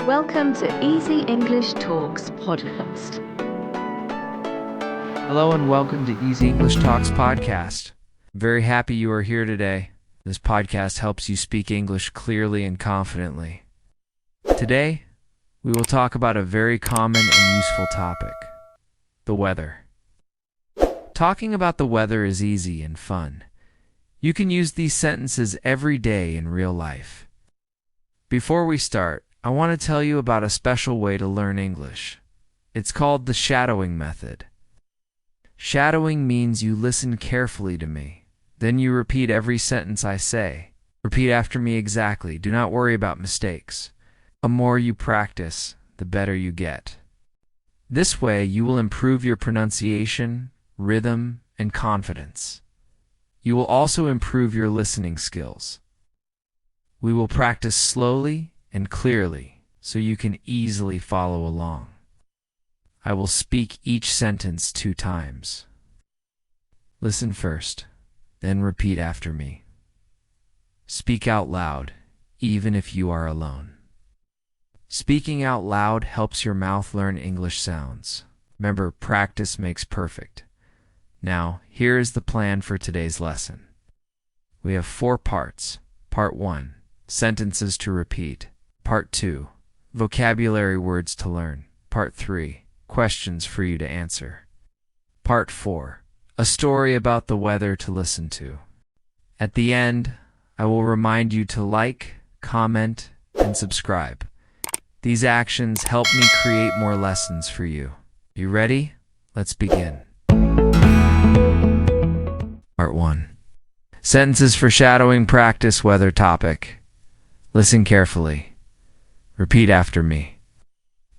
Welcome to Easy English Talks podcast. Hello and welcome to Easy English Talks podcast. I'm very happy you are here today. This podcast helps you speak English clearly and confidently. Today, we will talk about a very common and useful topic, the weather. Talking about the weather is easy and fun. You can use these sentences every day in real life. Before we start, I want to tell you about a special way to learn English. It's called the shadowing method. Shadowing means you listen carefully to me. Then you repeat every sentence I say. Repeat after me exactly. Do not worry about mistakes. The more you practice, the better you get. This way, you will improve your pronunciation, rhythm, and confidence. You will also improve your listening skills. We will practice slowly and clearly so you can easily follow along. I will speak each sentence 2 times. Listen first, then repeat after me. Speak out loud, even if you are alone. Speaking out loud helps your mouth learn English sounds. Remember, practice makes perfect. Now, here is the plan for today's lesson. We have 4 parts. Part 1, sentences to repeat. Part 2, vocabulary words to learn. Part 3, questions for you to answer. Part 4, a story about the weather to listen to. At the end, I will remind you to like, comment, and subscribe. These actions help me create more lessons for you. You ready? Let's begin. Part 1. Sentences for shadowing practice weather topic. Listen carefully. Repeat after me.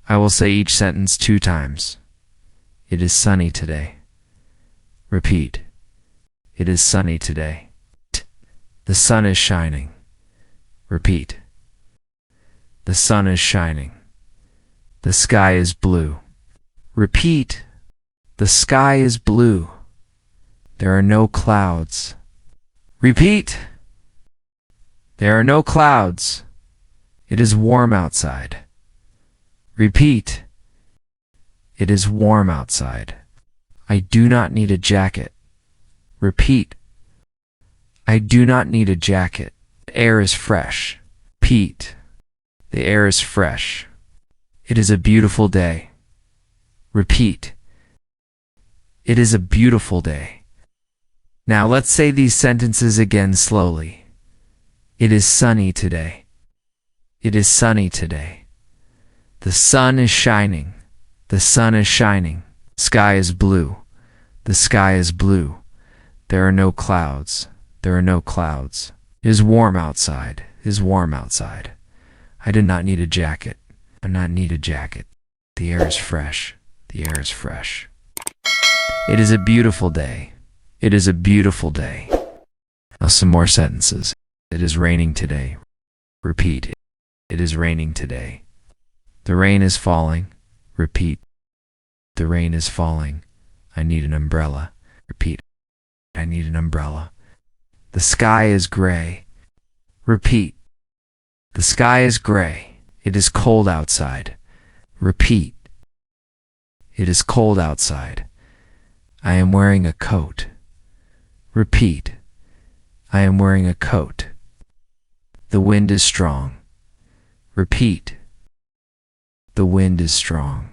I will say each sentence 2 times. It is sunny today. Repeat. It is sunny today. The sun is shining. Repeat. The sun is shining. The sky is blue. Repeat. The sky is blue. There are no clouds. Repeat. There are no clouds. It is warm outside. Repeat. It is warm outside. I do not need a jacket. Repeat. I do not need a jacket. The air is fresh. Repeat. The air is fresh. It is a beautiful day. Repeat. It is a beautiful day. Now let's say these sentences again slowly. It is sunny today. It is sunny today. The sun is shining. The sun is shining. Sky is blue. The sky is blue. There are no clouds. There are no clouds. It is warm outside. It is warm outside. I do not need a jacket. I do not need a jacket. The air is fresh. The air is fresh. It is a beautiful day. It is a beautiful day. Now some more sentences. It is raining today. Repeat. It is raining today. The rain is falling. Repeat. The rain is falling. I need an umbrella. Repeat. I need an umbrella. The sky is gray. Repeat. The sky is gray. It is cold outside. Repeat. It is cold outside. I am wearing a coat. Repeat. I am wearing a coat. The wind is strong. Repeat. The wind is strong.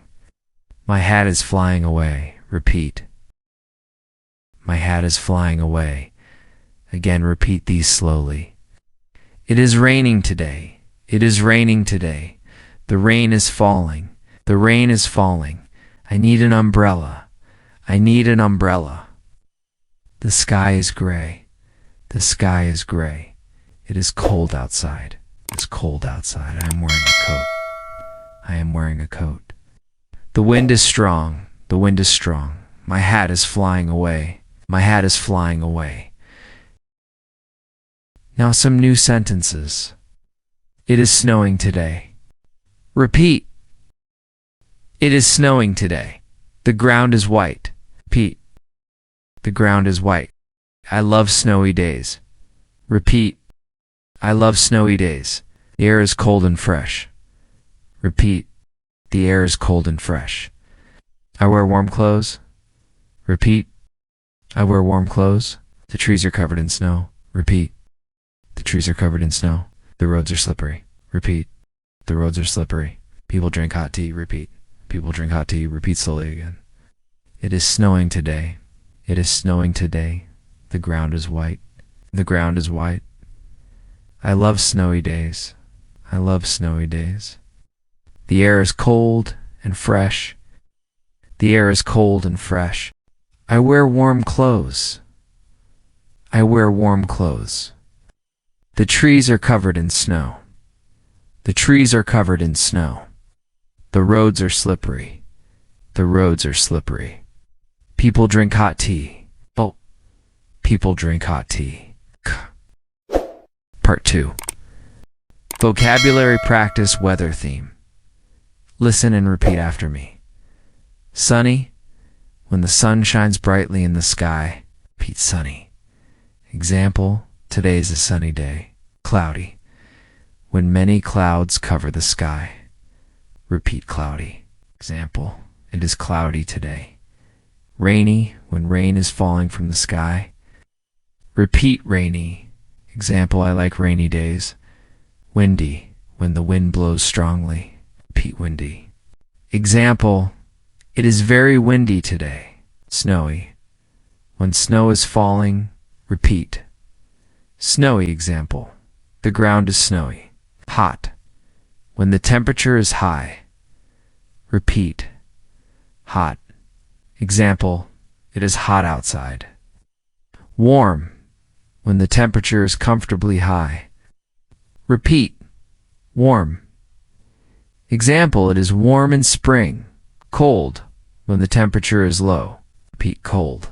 My hat is flying away. Repeat. My hat is flying away. Again, repeat these slowly. It is raining today. It is raining today. The rain is falling. The rain is falling. I need an umbrella. I need an umbrella. The sky is gray. The sky is gray. It is cold outside. It's cold outside. I am wearing a coat. I am wearing a coat. The wind is strong. The wind is strong. My hat is flying away. My hat is flying away. Now some new sentences. It is snowing today. Repeat. It is snowing today. The ground is white. Repeat. The ground is white. I love snowy days. Repeat. I love snowy days. The air is cold and fresh. Repeat. The air is cold and fresh. I wear warm clothes. Repeat. I wear warm clothes. The trees are covered in snow. Repeat. The trees are covered in snow. The roads are slippery. Repeat. The roads are slippery. People drink hot tea. Repeat. People drink hot tea. Repeat slowly again. It is snowing today. It is snowing today. The ground is white. The ground is white. I love snowy days. I love snowy days. The air is cold and fresh. The air is cold and fresh. I wear warm clothes. I wear warm clothes. The trees are covered in snow. The trees are covered in snow. The roads are slippery. The roads are slippery. People drink hot tea. Oh, people drink hot tea. Part 2. Vocabulary practice weather theme. Listen and repeat after me. Sunny. When the sun shines brightly in the sky. Repeat sunny. Example, today is a sunny day. Cloudy. When many clouds cover the sky. Repeat cloudy. Example, it is cloudy today. Rainy. When rain is falling from the sky. Repeat rainy. Example, I like rainy days. Windy. When the wind blows strongly. Repeat windy. Example, it is very windy today. Snowy. When snow is falling. Repeat. Snowy example. The ground is snowy. Hot. When the temperature is high. Repeat. Hot. Example, it is hot outside. Warm. When the temperature is comfortably high. Repeat. Warm. Example, it is warm in spring. Cold. When the temperature is low. Repeat cold.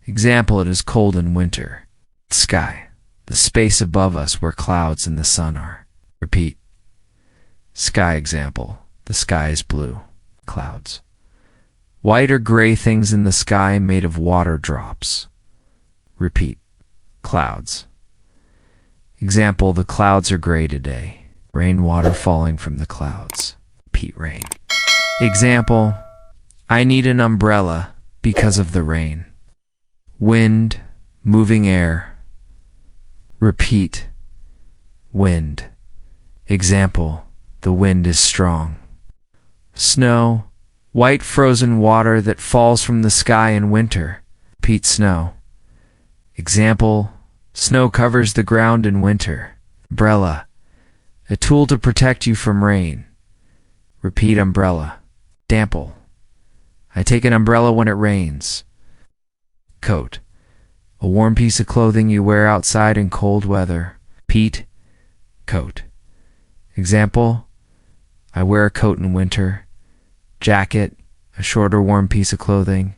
Example, it is cold in winter. Sky. The space above us where clouds and the sun are. Repeat. Sky example. The sky is blue. Clouds. White or gray things in the sky made of water drops. Repeat. Clouds. Example, the clouds are gray today. Rainwater falling from the clouds. Repeat rain. Example, I need an umbrella because of the rain. Wind, moving air. Repeat. Wind. Example, the wind is strong. Snow, white frozen water that falls from the sky in winter. Repeat snow. Example, snow covers the ground in winter. Umbrella, a tool to protect you from rain. Repeat umbrella. Example, I take an umbrella when it rains. Coat, a warm piece of clothing you wear outside in cold weather. Repeat, coat. Example, I wear a coat in winter. Jacket, a shorter warm piece of clothing.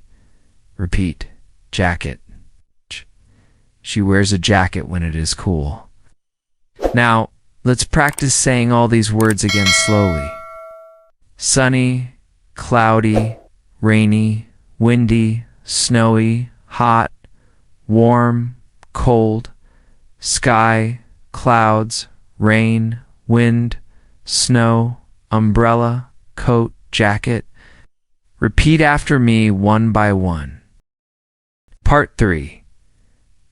Repeat, jacket. She wears a jacket when it is cool. Now, let's practice saying all these words again slowly. Sunny, cloudy, rainy, windy, snowy, hot, warm, cold, sky, clouds, rain, wind, snow, umbrella, coat, jacket. Repeat after me one by one. Part 3.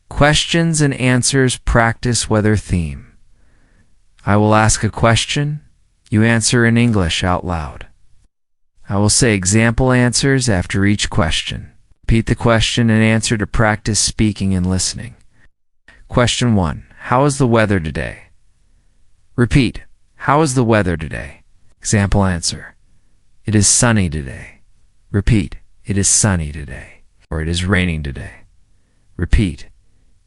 Questions and answers practice weather theme. I will ask a question. You answer in English out loud. I will say example answers after each question. Repeat the question and answer to practice speaking and listening. Question 1. How is the weather today? Repeat. How is the weather today? Example answer. It is sunny today. Repeat. It is sunny today. Or it is raining today. Repeat.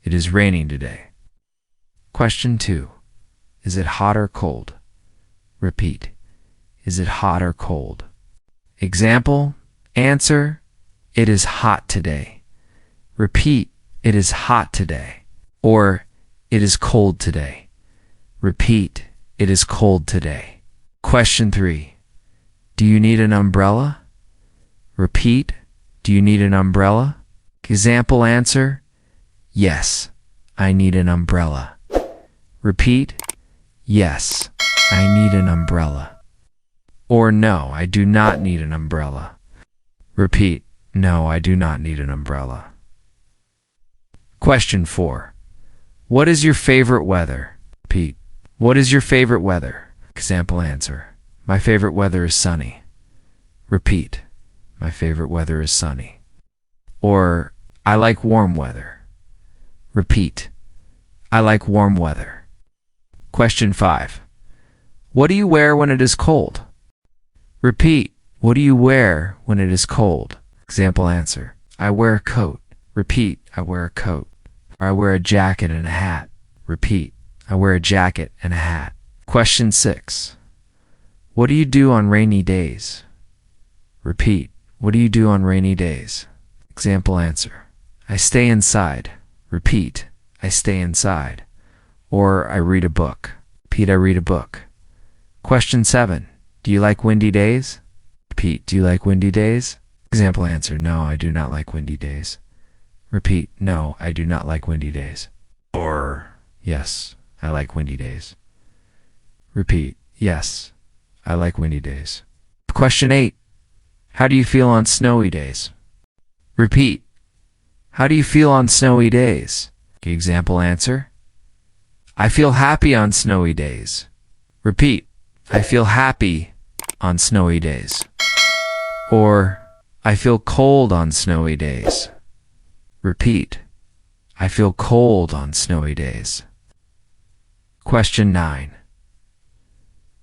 It is raining today. Question 2. Is it hot or cold? Repeat. Is it hot or cold? Example. Answer. It is hot today. Repeat. It is hot today. Or it is cold today. Repeat. It is cold today. Question 3. Do you need an umbrella? Repeat. Do you need an umbrella? Example answer. Yes, I need an umbrella. Repeat. Yes, I need an umbrella. Or no, I do not need an umbrella. Repeat, no, I do not need an umbrella. Question 4. What is your favorite weather? Repeat, what is your favorite weather? Example answer, my favorite weather is sunny. Repeat, my favorite weather is sunny. Or, I like warm weather. Repeat, I like warm weather. Question 5. What do you wear when it is cold? Repeat, what do you wear when it is cold? Example answer, I wear a coat. Repeat, I wear a coat. Or I wear a jacket and a hat. Repeat, I wear a jacket and a hat. Question 6. What do you do on rainy days? Repeat, what do you do on rainy days? Example answer, I stay inside. Repeat, I stay inside. Or I read a book. Repeat, I read a book. Question 7. Do you like windy days? Repeat, do you like windy days? Example answer, no, I do not like windy days. Repeat, no, I do not like windy days. Or, yes, I like windy days. Repeat, yes, I like windy days. Question 8. How do you feel on snowy days? Repeat, how do you feel on snowy days? Example answer, I feel happy on snowy days. Repeat, I feel happy on snowy days. Or, I feel cold on snowy days. Repeat, I feel cold on snowy days. Question 9.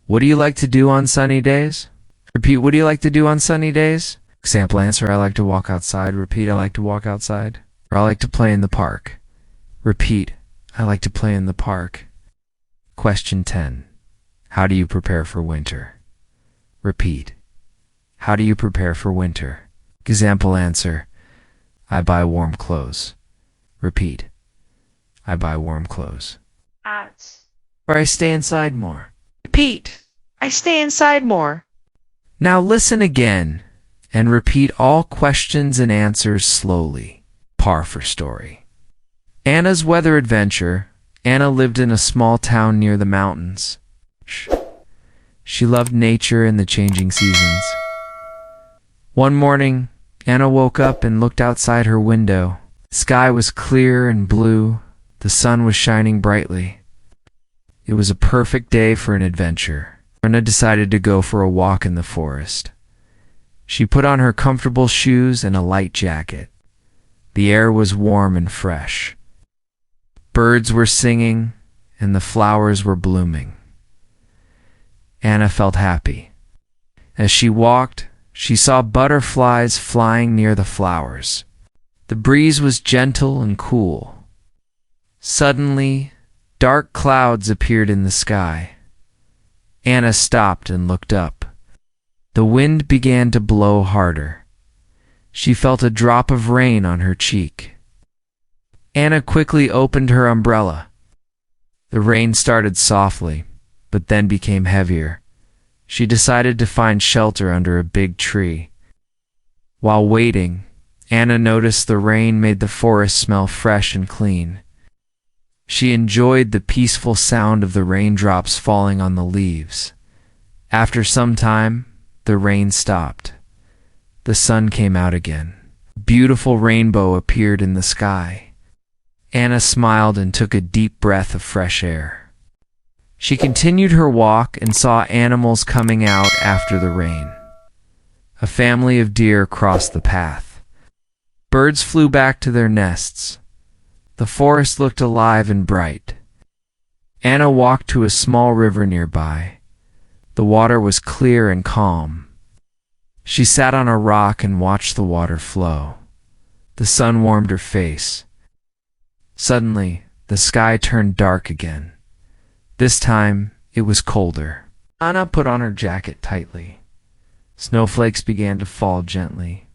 What do you like to do on sunny days? Repeat, what do you like to do on sunny days? Example answer, I like to walk outside. Repeat, I like to walk outside. Or I like to play in the park. Repeat, I like to play in the park. Question 10. How do you prepare for winter? Repeat, how do you prepare for winter? Example answer, I buy warm clothes. Repeat, I buy warm clothes. Or I stay inside more. Repeat, I stay inside more. Now listen again and repeat all questions and answers slowly. Par for story. Anna's weather adventure. Anna lived in a small town near the mountains. She loved nature and the changing seasons. One morning, Anna woke up and looked outside her window. The sky was clear and blue. The sun was shining brightly. It was a perfect day for an adventure. Anna decided to go for a walk in the forest. She put on her comfortable shoes and a light jacket. The air was warm and fresh. Birds were singing and the flowers were blooming. Anna felt happy. As she walked, she saw butterflies flying near the flowers. The breeze was gentle and cool. Suddenly, dark clouds appeared in the sky. Anna stopped and looked up. The wind began to blow harder. She felt a drop of rain on her cheek. Anna quickly opened her umbrella. The rain started softly, but then became heavier. She decided to find shelter under a big tree. While waiting, Anna noticed the rain made the forest smell fresh and clean. She enjoyed the peaceful sound of the raindrops falling on the leaves. After some time, the rain stopped. The sun came out again. A beautiful rainbow appeared in the sky. Anna smiled and took a deep breath of fresh air. She continued her walk and saw animals coming out after the rain. A family of deer crossed the path. Birds flew back to their nests. The forest looked alive and bright. Anna walked to a small river nearby. The water was clear and calm. She sat on a rock and watched the water flow. The sun warmed her face. Suddenly, the sky turned dark again. This time, it was colder. Anna put on her jacket tightly. Snowflakes began to fall gently.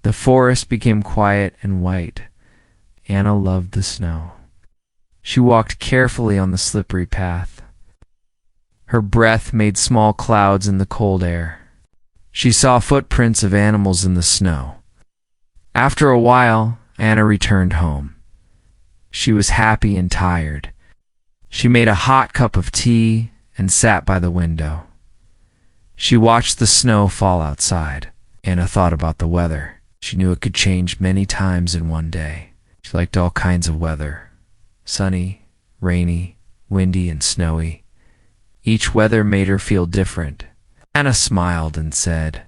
The forest became quiet and white. Anna loved the snow. She walked carefully on the slippery path. Her breath made small clouds in the cold air. She saw footprints of animals in the snow. After a while, Anna returned home. She was happy and tired. She made a hot cup of tea and sat by the window. She watched the snow fall outside. Anna thought about the weather. She knew it could change many times in one day. She liked all kinds of weather. Sunny, rainy, windy, and snowy. Each weather made her feel different. Anna smiled and said,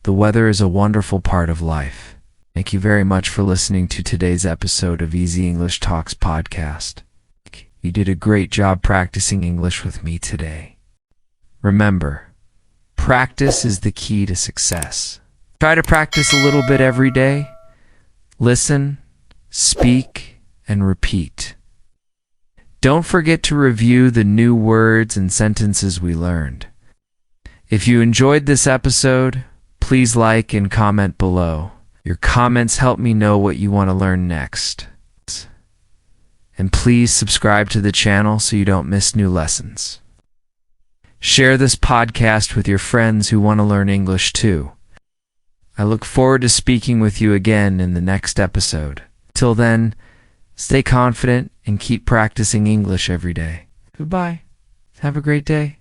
"The weather is a wonderful part of life." Thank you very much for listening to today's episode of Easy English Talks podcast. You did a great job practicing English with me today. Remember, practice is the key to success. Try to practice a little bit every day. Listen, speak, and repeat. Don't forget to review the new words and sentences we learned. If you enjoyed this episode, please like and comment below. Your comments help me know what you want to learn next. And please subscribe to the channel so you don't miss new lessons. Share this podcast with your friends who want to learn English too. I look forward to speaking with you again in the next episode. Till then, stay confident and keep practicing English every day. Goodbye. Have a great day.